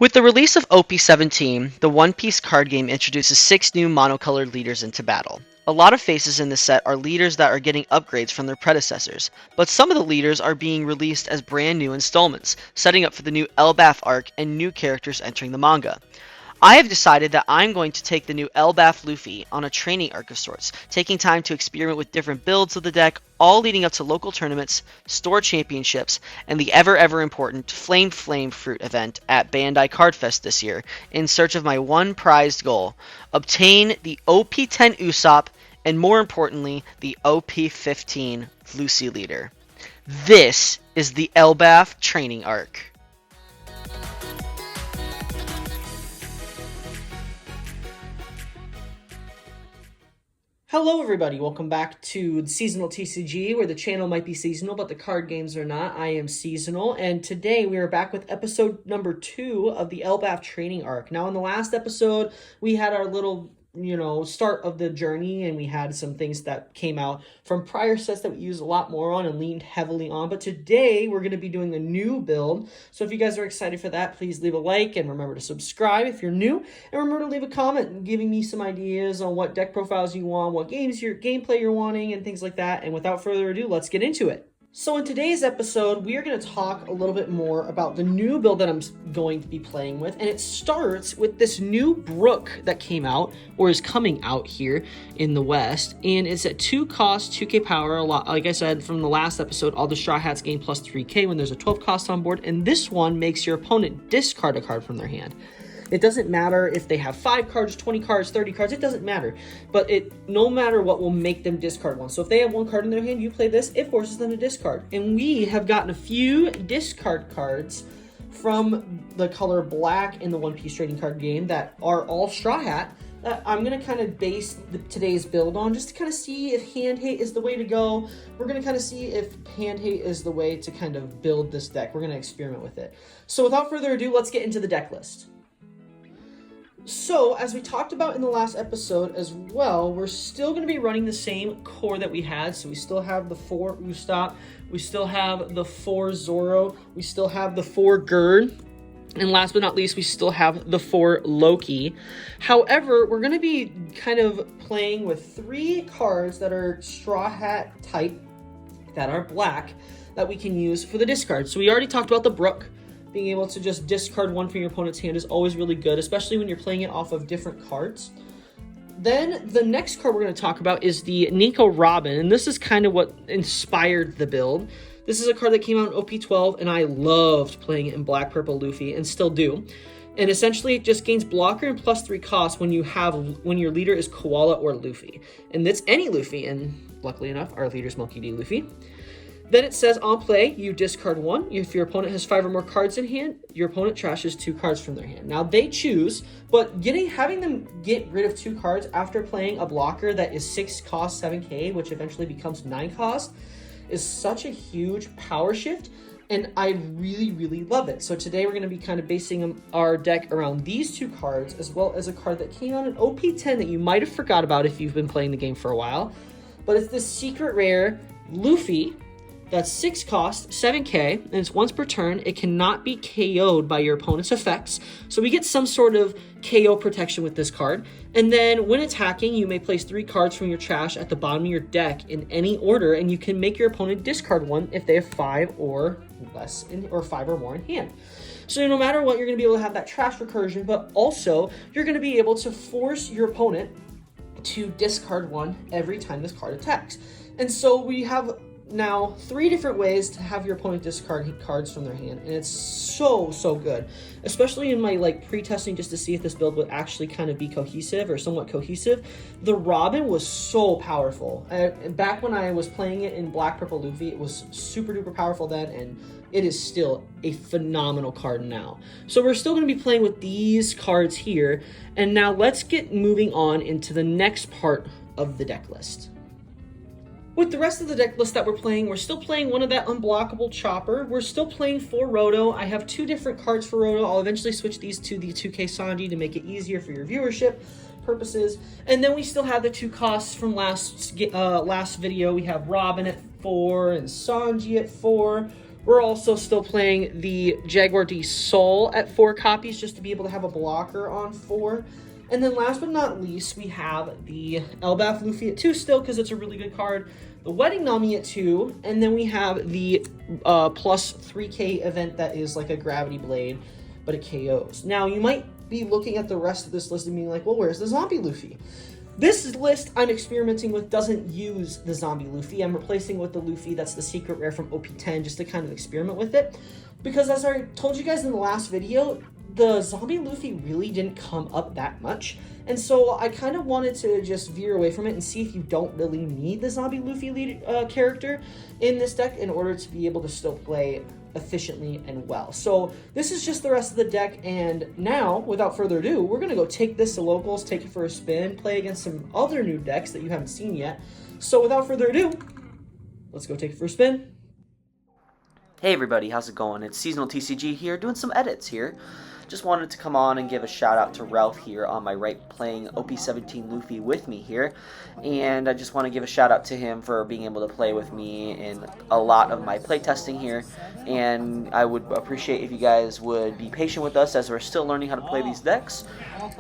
With the release of OP17, the One Piece card game introduces 6 new monocolored leaders into battle. A lot of faces in this set are leaders that are getting upgrades from their predecessors, but some of the leaders are being released as brand new installments, setting up for the new Elbaph arc and new characters entering the manga. I have decided that I'm going to take the new Elbaph Luffy on a training arc of sorts, taking time to experiment with different builds of the deck, all leading up to local tournaments, store championships, and the ever important Flame Fruit event at Bandai Card Fest this year, in search of my one prized goal: obtain the OP10 Usopp, and more importantly, the OP15 Lucy leader. This is the Elbaph Training Arc. Hello everybody, welcome back to Seasonal TCG, where the channel might be seasonal, but the card games are not. I am seasonal, and today we are back with episode number 2 of the Elbaph Training Arc. Now in the last episode, we had our little, start of the journey, and we had some things that came out from prior sets that we used a lot more on and leaned heavily on, but today we're going to be doing a new build. So if you guys are excited for that, please leave a like and remember to subscribe if you're new, and remember to leave a comment giving me some ideas on what deck profiles you want, what gameplay you're wanting, and things like that. And without further ado, let's get into it. So in today's episode, we are going to talk a little bit more about the new build that I'm going to be playing with, and it starts with this new Brook that came out, or is coming out here in the West, and it's at 2 cost, 2k power. A lot, like I said from the last episode, all the Straw Hats gain plus 3k when there's a 12 cost on board, and this one makes your opponent discard a card from their hand. It doesn't matter if they have 5 cards, 20 cards, 30 cards, it doesn't matter. But no matter what will make them discard one. So if they have 1 card in their hand, you play this, it forces them to discard. And we have gotten a few discard cards from the color black in the One Piece trading card game that are all Straw Hat, that I'm going to kind of base today's build on, just to kind of see if hand hate is the way to go. We're going to kind of see if hand hate is the way to kind of build this deck. We're going to experiment with it. So without further ado, let's get into the deck list. So, as we talked about in the last episode as well, we're still going to be running the same core that we had. So we still have the 4 Usopp, we still have the 4 Zoro, we still have the 4 Gerd, and last but not least, we still have the 4 Loki. However, we're going to be kind of playing with 3 cards that are Straw Hat type, that are black, that we can use for the discard. So we already talked about the Brook. Being able to just discard 1 from your opponent's hand is always really good, especially when you're playing it off of different cards. Then the next card we're going to talk about is the Nico Robin, and this is kind of what inspired the build. This is a card that came out in OP12, and I loved playing it in Black Purple Luffy, and still do. And essentially, it just gains blocker and plus 3 cost when your leader is Koala or Luffy. And that's any Luffy, and luckily enough, our leader's Monkey D. Luffy. Then it says, on play, you discard 1. If your opponent has 5 or more cards in hand, your opponent trashes 2 cards from their hand. Now, they choose, but having them get rid of 2 cards after playing a blocker that is 6 cost, 7k, which eventually becomes 9 cost, is such a huge power shift, and I really love it. So today we're going to be kind of basing our deck around these 2 cards, as well as a card that came out in OP10 that you might have forgot about if you've been playing the game for a while. But it's this secret rare Luffy. That's 6 cost, 7k, and it's once per turn. It cannot be KO'd by your opponent's effects, so we get some sort of KO protection with this card. And then when attacking, you may place 3 cards from your trash at the bottom of your deck in any order, and you can make your opponent discard 1 if they have 5 or less, or 5 or more in hand. So no matter what, you're going to be able to have that trash recursion, but also you're going to be able to force your opponent to discard 1 every time this card attacks. And so we have now 3 different ways to have your opponent discard cards from their hand, and it's so good, especially in my pre-testing just to see if this build would actually kind of be cohesive or somewhat cohesive. The Robin was so powerful. Back when I was playing it in Black Purple Luffy, it was super duper powerful then, and it is still a phenomenal card now. So we're still going to be playing with these cards here, and now let's get moving on into the next part of the deck list. With the rest of the deck list that we're still playing one of that unblockable Chopper. We're still playing 4 Roto. I have 2 different cards for Roto. I'll eventually switch these to the 2K Sanji to make it easier for your viewership purposes. And then we still have the 2 costs from last video. We have Robin at 4 and Sanji at 4. We're also still playing the Jaguar D Soul at 4 copies just to be able to have a blocker on 4. And then last but not least, we have the Elbaph Luffy at 2 still because it's a really good card. The Wedding Nami at 2, and then we have the plus 3k event that is like a Gravity Blade, but it KOs. Now, you might be looking at the rest of this list and being like, well, where's the Zombie Luffy? This list I'm experimenting with doesn't use the Zombie Luffy. I'm replacing with the Luffy that's the secret rare from OP10 just to kind of experiment with it. Because as I told you guys in the last video, the Zombie Luffy really didn't come up that much. And so I kind of wanted to just veer away from it and see if you don't really need the Zombie Luffy character in this deck in order to be able to still play efficiently and well. So this is just the rest of the deck, and now, without further ado, we're going to go take this to locals, take it for a spin, play against some other new decks that you haven't seen yet. So without further ado, let's go take it for a spin. Hey everybody, how's it going? It's Seasonal TCG here, doing some edits here. Just wanted to come on and give a shout out to Ralph here on my right, playing OP17 Luffy with me here. And I just want to give a shout out to him for being able to play with me in a lot of my playtesting here. And I would appreciate if you guys would be patient with us as we're still learning how to play these decks.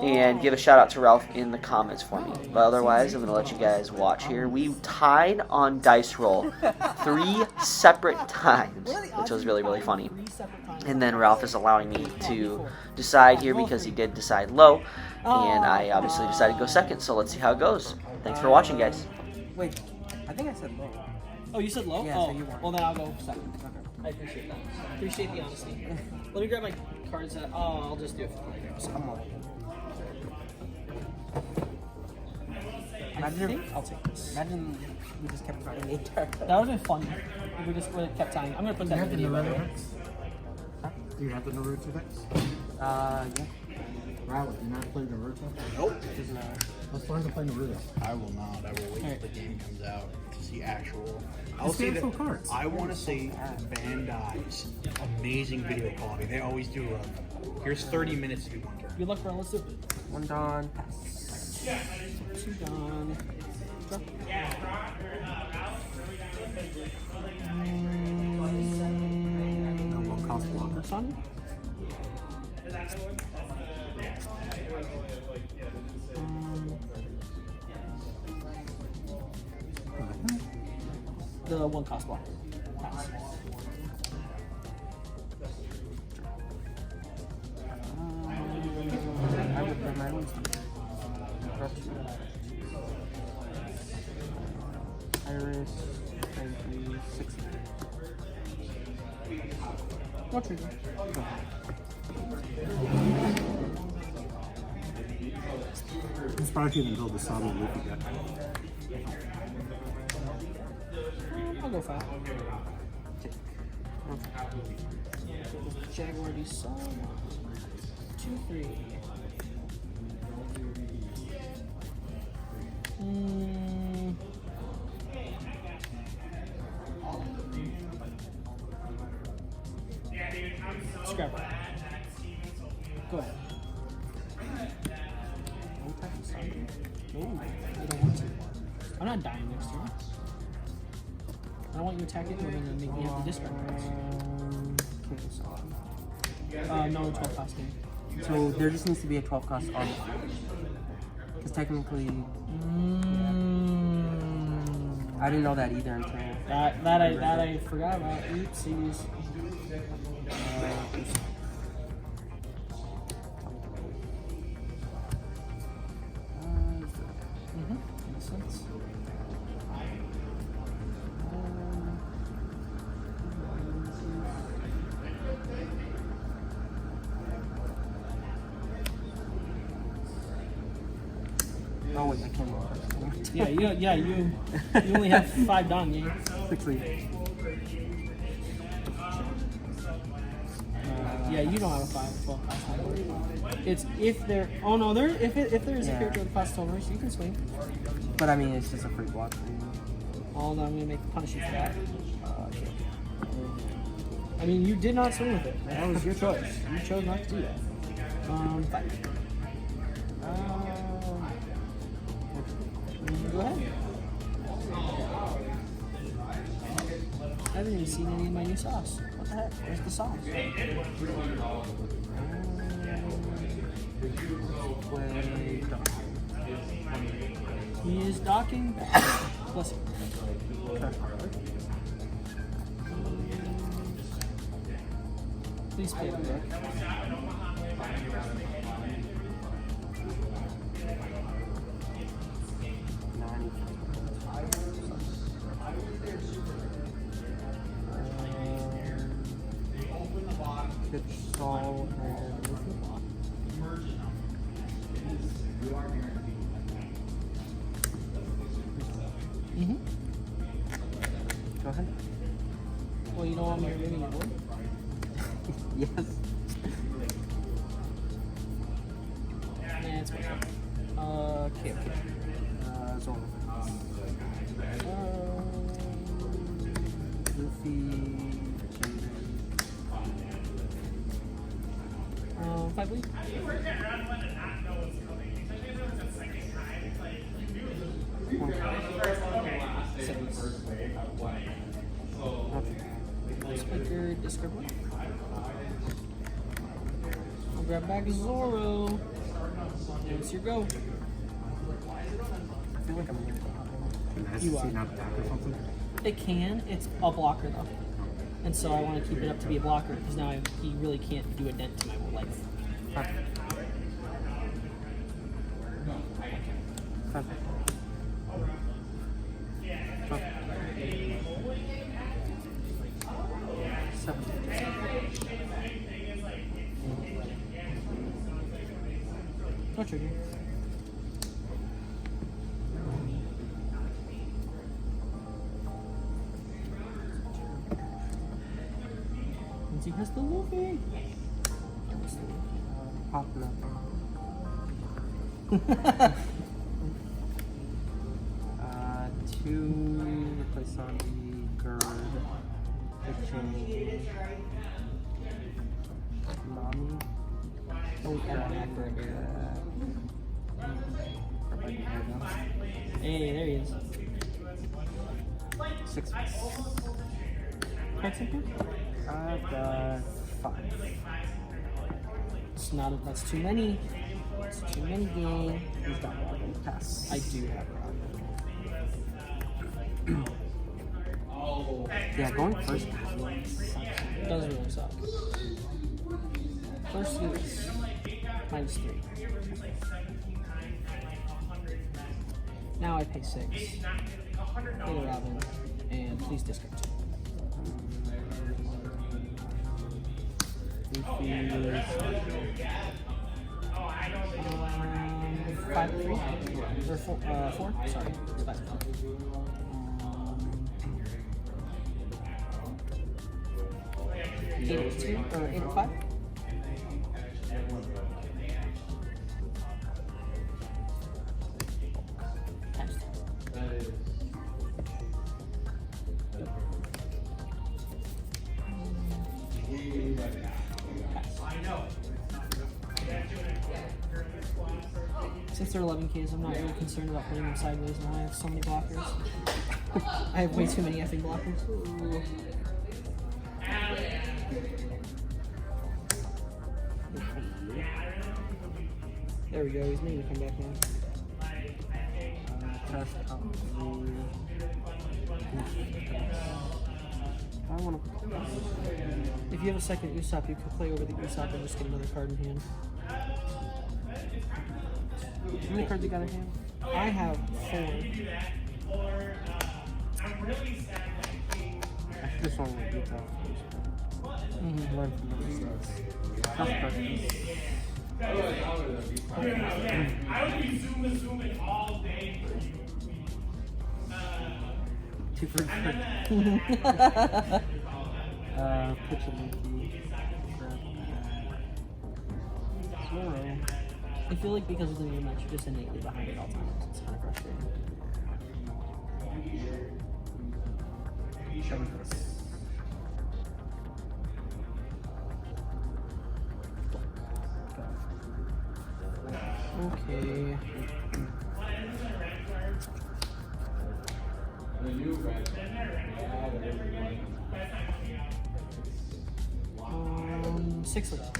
And give a shout out to Ralph in the comments for me. But otherwise, I'm going to let you guys watch here. We tied on Dice Roll 3 separate times, which was really, really funny. And then Ralph is allowing me to decide here because he did decide low. And I obviously decided to go second, so let's see how it goes. Thanks for watching, guys. Wait, I think I said low. Oh, you said low? Yeah, oh, so you won. well then I'll go second. Okay. I appreciate that. Appreciate the honesty. Let me grab my cards. I'll just do it for the Come on. I think I'll take this. Imagine we just kept trying to make that. That would have been fun if we just kept tying. I'm gonna put that in the video. By the way. Do you have the Naruto decks? Yeah. Riley, do you not play Naruto? Nope. Let's learn to play Naruto. I will not. I will wait till the game comes out to see actual. I'll see the cards. I want to see Bandai's amazing video quality. They always do. Here's 30 minutes to do one turn. Good luck, bro. Let's do it. One gone. Pass. 2 gone. Go. No one cost blocker. Son. The 1 cost block. Pass. I would play my own. Iris, 60. What's your I'm surprised you didn't build the Sabi Luffy deck. I'll go 5. Jaguar D Soul. 2, 3. Scrap it. Go ahead. Ooh, I don't want to. I'm not dying next turn. I don't want you attacking, we're gonna make me have to discard cards. No, 12 cost game. So there just needs to be a 12 cost on. Because technically, I didn't know that either until That I forgot about. Oopsies. Makes sense. oh wait, I can't. You only have 5 done, yeah. 6 leave. Yeah, you don't have a 12 cost hybrid. It's if there. Oh no, there. If there is a character with cost 12 so you can swing. But I mean, it's just a free block. Oh no, I'm gonna punish you for that. I mean, you did not swing with it. That was your choice. You chose not to do that. 5. Go ahead. I haven't even seen any of my new sauce. What the heck? Where's the sauce? Play dog. He is docking. Bless you. Please play the book. Pitch Saul and Mm-hmm. Go ahead. Well, you don't want me removing your board? Yes. Nah, it's fine. Okay. Zoro. Luffy. 5 weeks? Speaker, discard one. I'll grab back Zoro. It's your go. I feel like I'm going to You are. not attack or something. It can. It's a blocker though, and so I want to keep it up to be a blocker because now he really can't do a dent to my whole life. No trigger. And he has the Luffy. Pop up. 2 replace on the gird. Pitching. Mommy. Oh, yeah, for a bear. Hey, there he is. 6. Card simple? I've got 5. It's not. That's too many. It's too many game. He's got Robin. Pass. I do have Robin. Yeah, going first sucks. It doesn't really suck. First use. -3. Now I pay 6. Pay the Robin. And please discard 2. 5-3 or 4. Sorry, it's 5. 8-2 or 8-5. Since they're 11Ks, I'm not really concerned about putting them sideways now. I have so many blockers. I have way too many effing blockers. Ooh. There we go, he's making a comeback now. Test out I want to. If you have a second Usopp, you can play over the Usopp and just get another card in hand. How many cards you got in hand? I have 4. I should just want to beat that. Learn from the mistakes. Tough questions. I would be zooming all day for you. 2 for pitch a monkey. Zoro. I feel like because of the new match, you're just innately behind at all times. It's kind of frustrating. 7 for this. Okay. Six of them.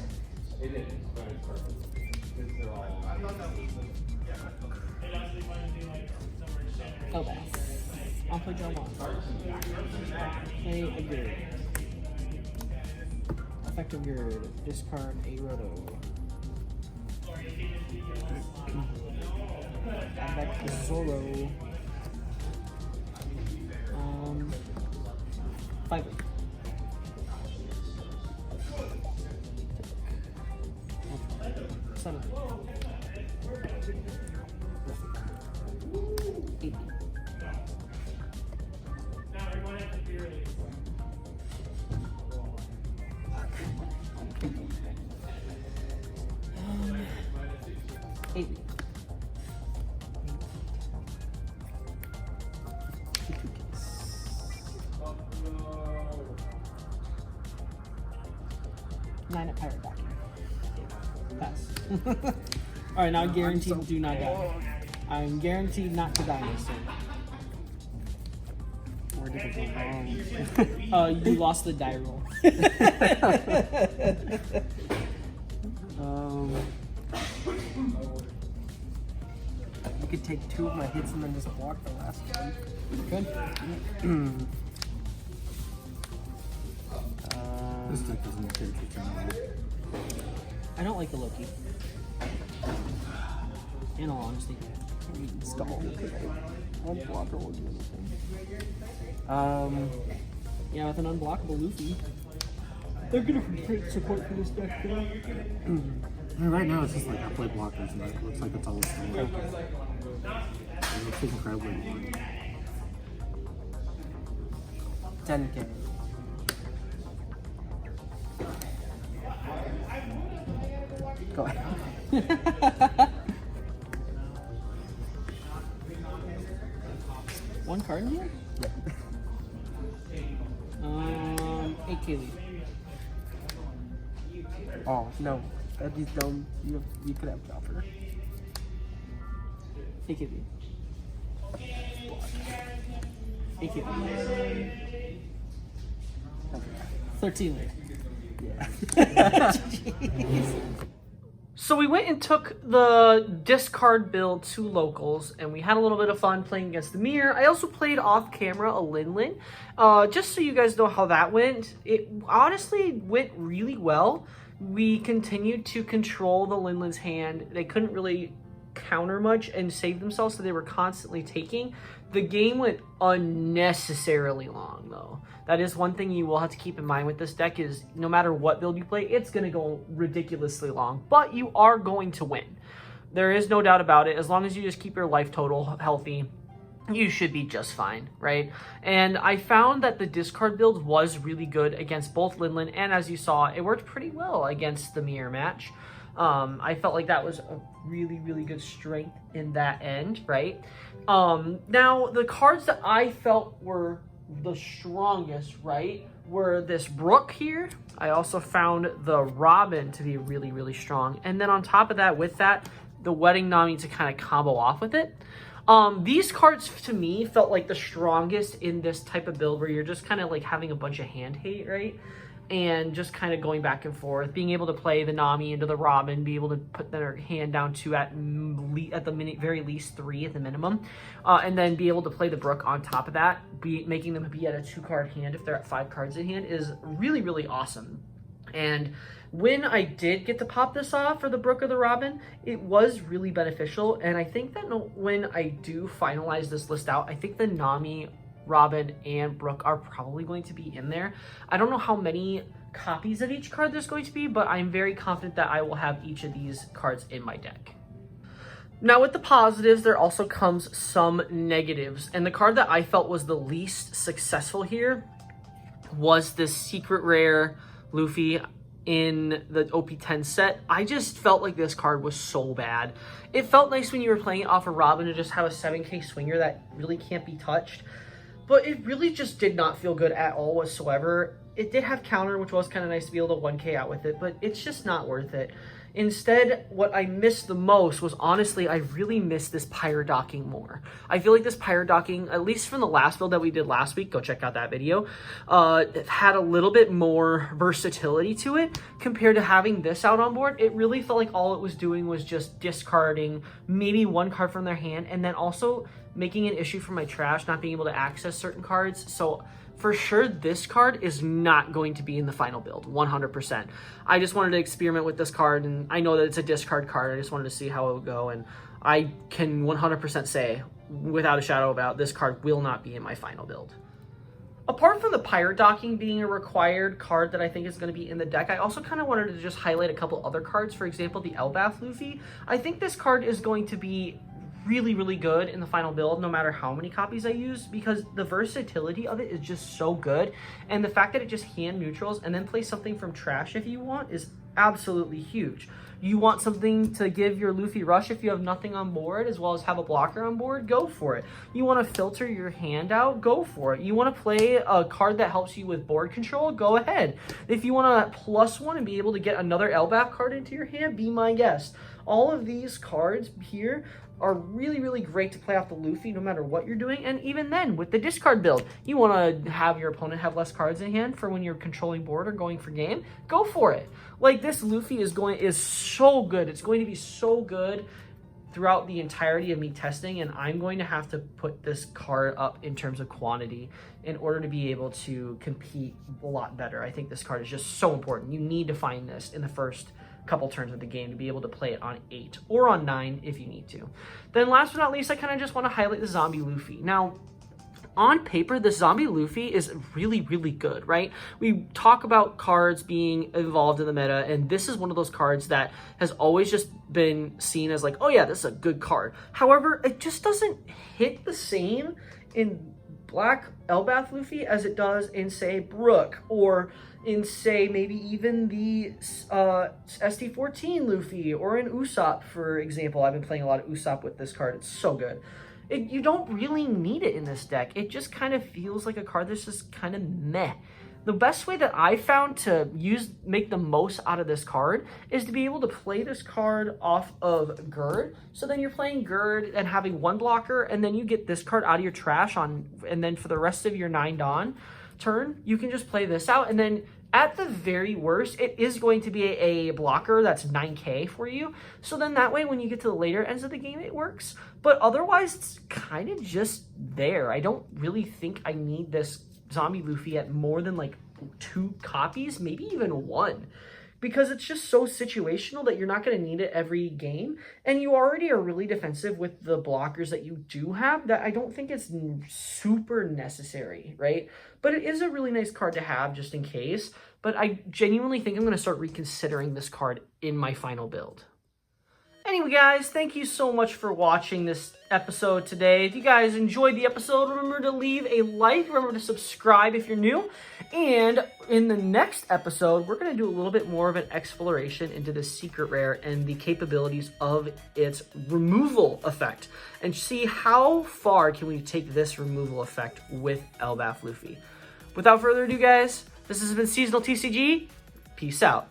Elbaph. I'll play draw one. Play a Gerd. Effective Gerd. Discard a Roto. Add back to Zorro. 5. 7. 8. Eight. Nine at pirate back. Pass. Alright, now guaranteed do not die. I'm guaranteed not to die this turn. Where did it go wrong? You lost the die roll. You could take 2 of my hits and then just block the last one. Good. This deck doesn't care to I don't like the Loki. In all honesty. Stall. One blocker will do anything. Yeah, with an unblockable Luffy. They're gonna create support for this deck too. I mean, right now it's just like I play blockers and it looks like it's all the same. It looks incredibly long. 10k. Go ahead. One card in here? Yep. 8k lead. Oh, no. Eddie's dumb. You could have Chopper. 8k lead. 8k lead. 13 lead. Yeah. So we went and took the discard build to locals, and we had a little bit of fun playing against the mirror. I also played off camera a Lin. Just so you guys know how that went, it honestly went really well. We continued to control the Lin's hand. They couldn't really counter much and save themselves, so they were constantly taking. The game went unnecessarily long, though. That is one thing you will have to keep in mind with this deck is no matter what build you play, it's going to go ridiculously long, but you are going to win. There is no doubt about it. As long as you just keep your life total healthy, you should be just fine, right? And I found that the discard build was really good against both Lin, and as you saw, it worked pretty well against the mirror match. I felt like that was a really, really good strength in that end, right? Now, the cards that I felt were the strongest, right, were this Brook here. I also found the Robin to be really, really strong. And then on top of that, with that, the Wedding Nami to kind of combo off with it. These cards, to me, felt like the strongest in this type of build where you're just kind of like having a bunch of hand hate, right? And just kind of going back and forth, being able to play the Nami into the Robin, be able to put their hand down to at the very least 3 at the minimum, and then be able to play the Brook on top of that, making them be at a 2-card hand if they're at 5 cards in hand is really, really awesome. And when I did get to pop this off for the Brook or the Robin, it was really beneficial. And I think that when I do finalize this list out, I think the Nami, Robin, and Brook are probably going to be in there. I don't know how many copies of each card there's going to be, but I'm very confident that I will have each of these cards in my deck. Now with the positives, there also comes some negatives. And the card that I felt was the least successful here was this secret rare Luffy in the OP10 set. I just felt like this card was so bad. It felt nice when you were playing it off of Robin to just have a 7k swinger that really can't be touched. But it really just did not feel good at all whatsoever. it did have counter, which was kind of nice to be able to 1K out with it, but it's just not worth it. Instead, what I missed the most was, honestly, I really missed this pyre docking more. I feel like this pyre docking, at least from the last build that we did last week, go check out that video, it had a little bit more versatility to it compared to having this out on board. It really felt like all it was doing was just discarding maybe one card from their hand, and then also making an issue for my trash, not being able to access certain cards. So for sure, this card is not going to be in the final build, 100%. I just wanted to experiment with this card, and I know that it's a discard card. I just wanted to see how it would go, and I can 100% say, without a shadow of a doubt, this card will not be in my final build. Apart from the pirate docking being a required card that I think is going to be in the deck, I also kind of wanted to just highlight a couple other cards. For example, the Elbaph Luffy. I think this card is going to be really good in the final build, no matter how many copies I use, because the versatility of it is just so good, and the fact that it just hand neutrals and then play something from trash if you want is absolutely huge. You want something to give your Luffy rush if you have nothing on board, as well as have a blocker on board, go for it. You want to filter your hand out, go for it. You want to play a card that helps you with board control, go ahead. If you want to +1 and be able to get another Elbaph card into your hand, be my guest. All of these cards here are really great to play off the Luffy no matter what you're doing. And even then, with the discard build, you want to have your opponent have less cards in hand for when you're controlling board or going for game, go for it. Like, this Luffy is so good. It's going to be so good throughout the entirety of me testing, and I'm going to have to put this card up in terms of quantity in order to be able to compete a lot better. I think this card is just so important. You need to find this in the first couple turns of the game to be able to play it on 8 or on 9 if you need to. Then last but not least, I kind of just want to highlight the Zombie Luffy. Now, on paper, the Zombie Luffy is really good, right? We talk about cards being involved in the meta, and this is one of those cards that has always just been seen as like, oh yeah, this is a good card. However, it just doesn't hit the same in Black Elbaph Luffy as it does in, say, Brook, or in, say, maybe even the ST14 Luffy, or in Usopp, for example. I've been playing a lot of Usopp with this card. It's so good. You don't really need it in this deck. It just kind of feels like a card that's just kind of meh. The best way that I found to make the most out of this card is to be able to play this card off of Gerd. So then you're playing Gerd and having one blocker, and then you get this card out of your trash and then for the rest of your 9 Dawn turn, you can just play this out, and then at the very worst, it is going to be a blocker that's 9K for you. So then that way, when you get to the later ends of the game, it works. But otherwise, it's kind of just there. I don't really think I need this Zombie Luffy at more than like 2 copies, maybe even 1. Because it's just so situational that you're not going to need it every game. And you already are really defensive with the blockers that you do have, that I don't think it's super necessary, right? But it is a really nice card to have just in case. But I genuinely think I'm going to start reconsidering this card in my final build. Anyway, guys, thank you so much for watching this episode today. If you guys enjoyed the episode, remember to leave a like, remember to subscribe if you're new, and in the next episode, we're going to do a little bit more of an exploration into the secret rare and the capabilities of its removal effect, and see how far can we take this removal effect with Elbaph Luffy. Without further ado, guys, this has been Seasonal TCG. Peace out.